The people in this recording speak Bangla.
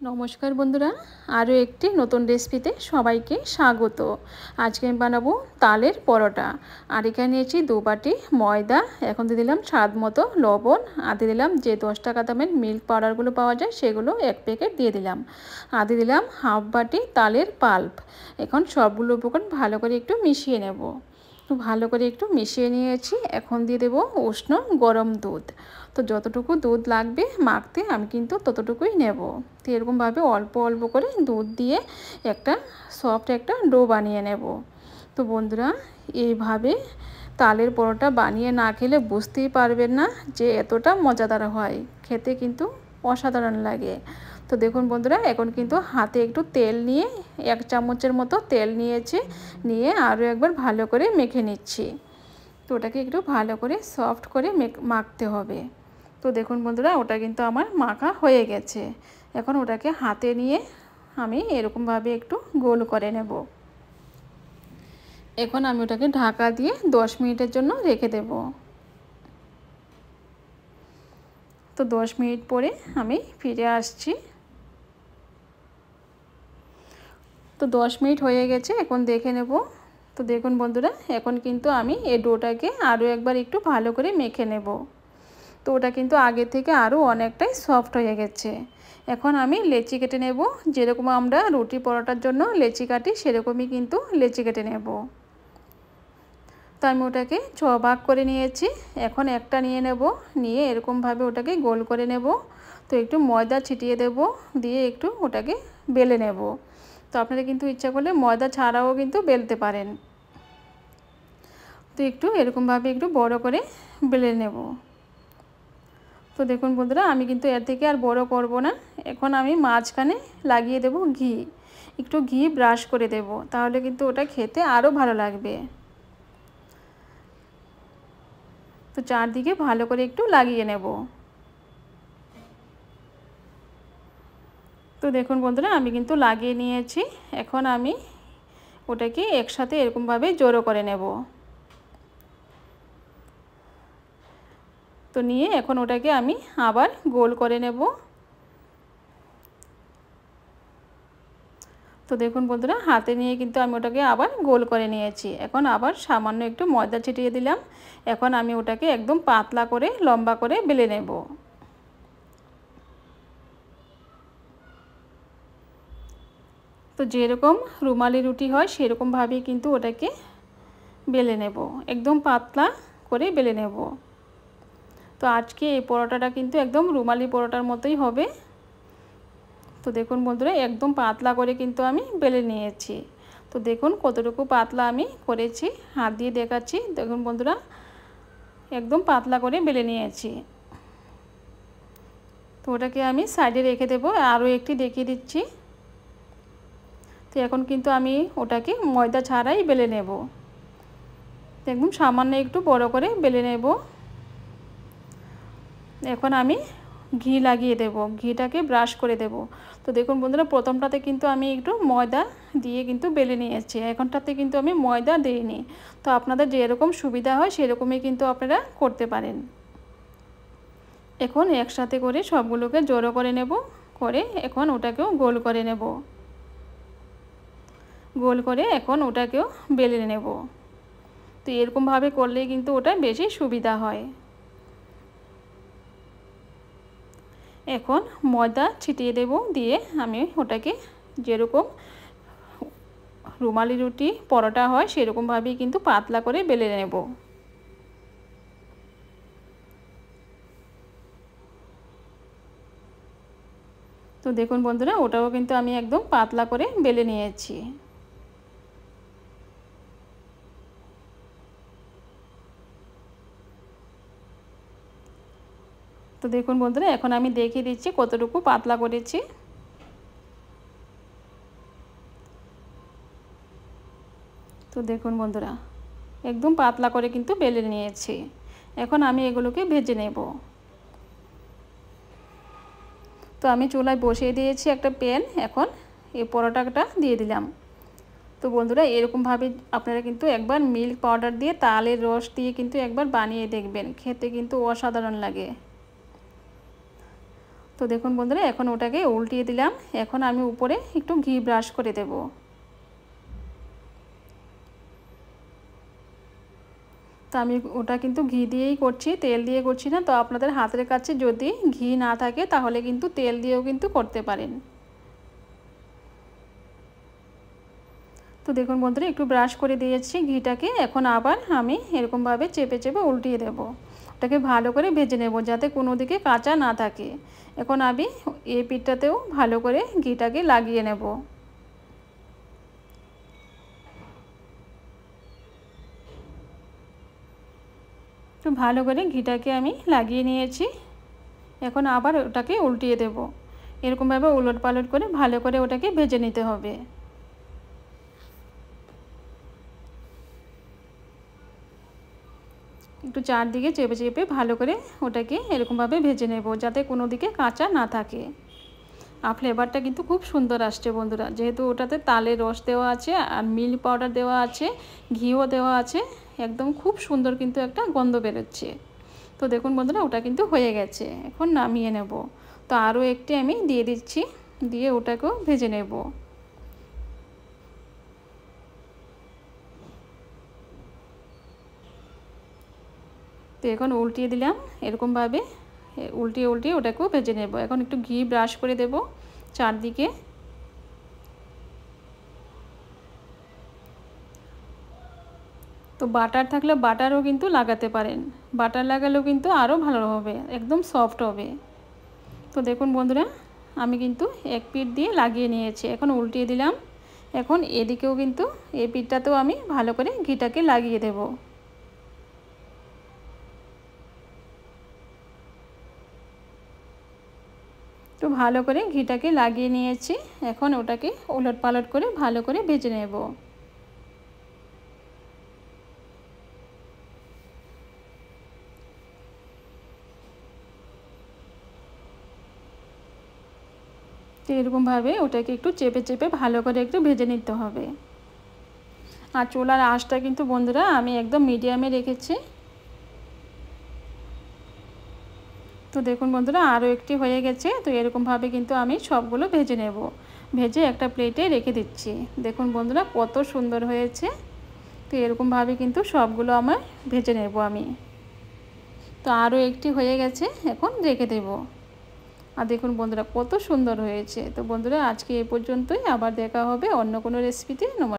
নমস্কার বন্ধুরা, আরও একটি নতুন রেসিপিতে সবাইকে স্বাগত। আজকে আমি বানাবো তালের পরোটা। আর এখানে নিয়েছি 2 বাটি ময়দা, এখন দিয়ে দিলাম স্বাদ মতো লবণ, আর দিয়ে দিলাম যে 10 টাকা দামের মিল্ক পাউডারগুলো পাওয়া যায় সেগুলো 1 প্যাকেট দিয়ে দিলাম, আর দিয়ে দিলাম হাফ বাটি তালের পাল্প। এখন সবগুলো উপকরণ ভালো করে একটু মিশিয়ে নেব। ভালো করে একটু মিশিয়ে নিয়েছি। এখন দিয়ে দেব উষ্ণ গরম দুধ। তো যতটুকু দুধ লাগবে মাখতে আমি কিন্তু ততটুকুই নেব। তো এরকমভাবে অল্প অল্প করে দুধ দিয়ে একটা সফট একটা ডো বানিয়ে নেব। তো বন্ধুরা, এইভাবে তালের পরোটা বানিয়ে না খেলে বুঝতেই পারবেন না যে এতটা মজাদার হয়, খেতে কিন্তু অসাধারণ লাগে। তো দেখুন বন্ধুরা, এখন কিন্তু হাতে একটু তেল নিয়ে 1 চামচের মতো তেল নিয়ে আরও একবার ভালো করে মেখে নিচ্ছি। তো ওটাকে একটু ভালো করে সফট করে মাখতে হবে। তো দেখুন বন্ধুরা, ওটা কিন্তু আমার মাখা হয়ে গেছে। এখন ওটাকে হাতে নিয়ে আমি এরকমভাবে একটু গোল করে নেব। এখন আমি ওটাকে ঢাকা দিয়ে 10 মিনিটের জন্য রেখে দেব। তো 10 মিনিট পরে আমি ফিরে আসছি। তো 10 মিনিট হয়ে গেছে, এখন দেখে নেব। তো দেখুন বন্ধুরা, এখন কিন্তু আমি এই ডোটাকে আরও একবার একটু ভালো করে মেখে নেব। তো ওটা কিন্তু আগে থেকে আরও অনেকটাই সফট হয়ে গেছে। এখন আমি লেচি কেটে নেব। যেরকম আমরা রুটি পরোটার জন্য লেচি কাটি সেরকমই কিন্তু লেচি কেটে নেব। তো আমি ওটাকে 6 ভাগ করে নিয়েছি। এখন একটা নিয়ে নেব, নিয়ে এরকমভাবে ওটাকে গোল করে নেব। তো একটু ময়দা ছিটিয়ে দেব, দিয়ে একটু ওটাকে বেলে নেব। তো আপনারা কিন্তু ইচ্ছা করলে ময়দা ছাড়াও কিন্তু বেলতে পারেন। তো একটু এরকমভাবে একটু বড় করে বেলে নেব। তো দেখুন বন্ধুরা, আমি কিন্তু এর থেকে আর বড় করব না। এখন আমি মাঝখানে লাগিয়ে দেব ঘি, একটু ঘি ব্রাশ করে দেব, তাহলে কিন্তু ওটা খেতে আরও ভালো লাগবে। তো চারদিকে ভালো করে একটু লাগিয়ে নেব। তো দেখুন বন্ধুরা, আমি কিন্তু লাগিয়ে নিয়েছি। এখন আমি ওটাকে একসাথে এরকমভাবে জড়ো করে নেব। তো নিয়ে এখন ওটাকে আমি আবার গোল করে নেব। তো দেখুন বন্ধুরা, হাতে নিয়ে কিন্তু আমি ওটাকে আবার গোল করে নিয়েছি। এখন আবার সামান্য একটু ময়দা ছিটিয়ে দিলাম। এখন আমি ওটাকে একদম পাতলা করে লম্বা করে বেলে নেব। তো যেরকম রুমালি রুটি হয় সেরকমভাবেই কিন্তু ওটাকে বেলে নেব, একদম পাতলা করে বেলে নেব। তো আজকে এই পরোটাটা কিন্তু একদম রুমালি পরোটার মতোই হবে। তো দেখুন বন্ধুরা, একদম পাতলা করে কিন্তু আমি বেলে নিয়েছি। তো দেখুন কতটুকু পাতলা আমি করেছি, হাত দিয়ে দেখাচ্ছি। দেখুন বন্ধুরা, একদম পাতলা করে বেলে নিয়েছি। তো ওটাকে আমি সাইডে রেখে দেব। আরও একটি দেখিয়ে দিচ্ছি। তো এখন কিন্তু আমি ওটাকে ময়দা ছাড়াই বেলে নেব। একদম সামান্য একটু বড় করে বেলে নেব। এখন আমি ঘি লাগিয়ে দেব, ঘিটাকে ব্রাশ করে দেব। তো দেখুন বন্ধুরা, প্রথমটাতে কিন্তু আমি একটু ময়দা দিয়ে কিন্তু বেলে নিয়েছি, এখনটাতে কিন্তু আমি ময়দা দিইনি। তো আপনাদের যেরকম সুবিধা হয় সেরকমই কিন্তু আপনারা করতে পারেন। এখন একসাথে করে সবগুলোকে জড়ো করে নেব, করে এখন ওটাকেও গোল করে নেব। গোল করে এখন ওটাকেও বেলে নেব। তো এরকমভাবে করলেই কিন্তু ওটা বেশি সুবিধা হয়। এখন ময়দা ছিটিয়ে দেব, দিয়ে আমি ওটাকে যেরকম রুমালি রুটি পরোটা হয় সেরকমভাবেই কিন্তু পাতলা করে বেলে নেব। তো দেখুন বন্ধুরা, ওটাও কিন্তু আমি একদম পাতলা করে বেলে নিয়েছি। তো দেখুন বন্ধুরা, এখন আমি দেখিয়ে দিচ্ছি কতটুকু পাতলা করেছি। তো দেখুন বন্ধুরা, একদম পাতলা করে কিন্তু বেলে নিয়েছি। এখন আমি এগুলোকে ভেজে নেব। তো আমি চুলায় বসিয়ে দিয়েছি একটা প্যান। এখন এই পরোটাটা দিয়ে দিলাম। তো বন্ধুরা, এরকমভাবে আপনারা কিন্তু একবার মিল্ক পাউডার দিয়ে তালের রস দিয়ে কিন্তু একবার বানিয়ে দেখবেন, খেতে কিন্তু অসাধারণ লাগে। তো তো দেখুন বন্ধুরা এখন ওটাকে উল্টিয়ে দিলাম। এখন আমি উপরে একটু ঘি ব্রাশ করে দেব। তো আমি ওটা কিন্তু ঘি দিয়েই করছি, তেল দিয়ে করছি না। তো আপনাদের হাতের কাছে যদি ঘি না থাকে তাহলে কিন্তু তেল দিয়েও কিন্তু করতে পারেন। তো দেখুন বন্ধুরা একটু ব্রাশ করে দিয়েছি ঘিটাকে। এখন আবার আমি এরকমভাবে চেপে চেপে উল্টিয়ে দেব। ওটাকে ভালো করে ভেজে নেব যাতে কোনো দিকে কাঁচা না থাকে। এখন আমি এই পিঠটাতেও ভালো করে ঘিটাকে লাগিয়ে নেব। তো ভালো করে ঘিটাকে আমি লাগিয়ে নিয়েছি। এখন আবার ওটাকে উল্টিয়ে দেব। এরকমভাবে উলট পালট করে ভালো করে ওটাকে ভেজে নিতে হবে। একটু চারদিকে চেপে চেপে ভালো করে ওটাকে এরকমভাবে ভেজে নেব যাতে কোনো দিকে কাঁচা না থাকে। আর ফ্লেভারটা কিন্তু খুব সুন্দর আসছে বন্ধুরা, যেহেতু ওটাতে তালের রস দেওয়া আছে আর মিল্ক পাউডার দেওয়া আছে, ঘিও দেওয়া আছে। একদম খুব সুন্দর কিন্তু একটা গন্ধ বেরোচ্ছে। তো দেখুন বন্ধুরা ওটা কিন্তু হয়ে গেছে। এখন নামিয়ে নেব। তো আরও একটি আমি দিয়ে দিচ্ছি, দিয়ে ওটাকেও ভেজে নেব। তো এখন উল্টিয়ে দিলাম এরকমভাবে, উল্টিয়ে উল্টিয়ে ওটাকেও ভেজে নেব। এখন একটু ঘি ব্রাশ করে দেব চারদিকে। তো বাটার থাকলে বাটারও কিন্তু লাগাতে পারেন, বাটার লাগালেও কিন্তু আরও ভালো হবে, একদম সফট হবে। তো দেখুন বন্ধুরা আমি কিন্তু এক পিঠ দিয়ে লাগিয়ে নিয়েছি। এখন উল্টিয়ে দিলাম। এখন এদিকেও কিন্তু এই পিঠটাতেও আমি ভালো করে ঘিটাকে লাগিয়ে দেব। তো ভালো করে ঘিটাকে লাগিয়ে নিয়েছি। এখন ওটাকে উলট পালট করে ভালো করে ভেজে নেব। তো এরকমভাবে ওটাকে একটু চেপে চেপে ভালো করে একটু ভেজে নিতে হবে। আর চুলার আঁচটা কিন্তু বন্ধুরা আমি একদম মিডিয়ামে রেখেছি। তো দেখুন বন্ধুরা আরও একটি হয়ে গেছে। তো এরকমভাবে কিন্তু আমি সবগুলো ভেজে নেব। ভেজে একটা প্লেটে রেখে দিচ্ছি। দেখুন বন্ধুরা কত সুন্দর হয়েছে। তো এরকমভাবে কিন্তু সবগুলো আমার ভেজে নেব আমি। তো আরও একটি হয়ে গেছে, এখন রেখে দেব। আর দেখুন বন্ধুরা কত সুন্দর হয়েছে। তো বন্ধুরা আজকে এই পর্যন্তই, আবার দেখা হবে অন্য কোনো রেসিপিতে। নমস্কার।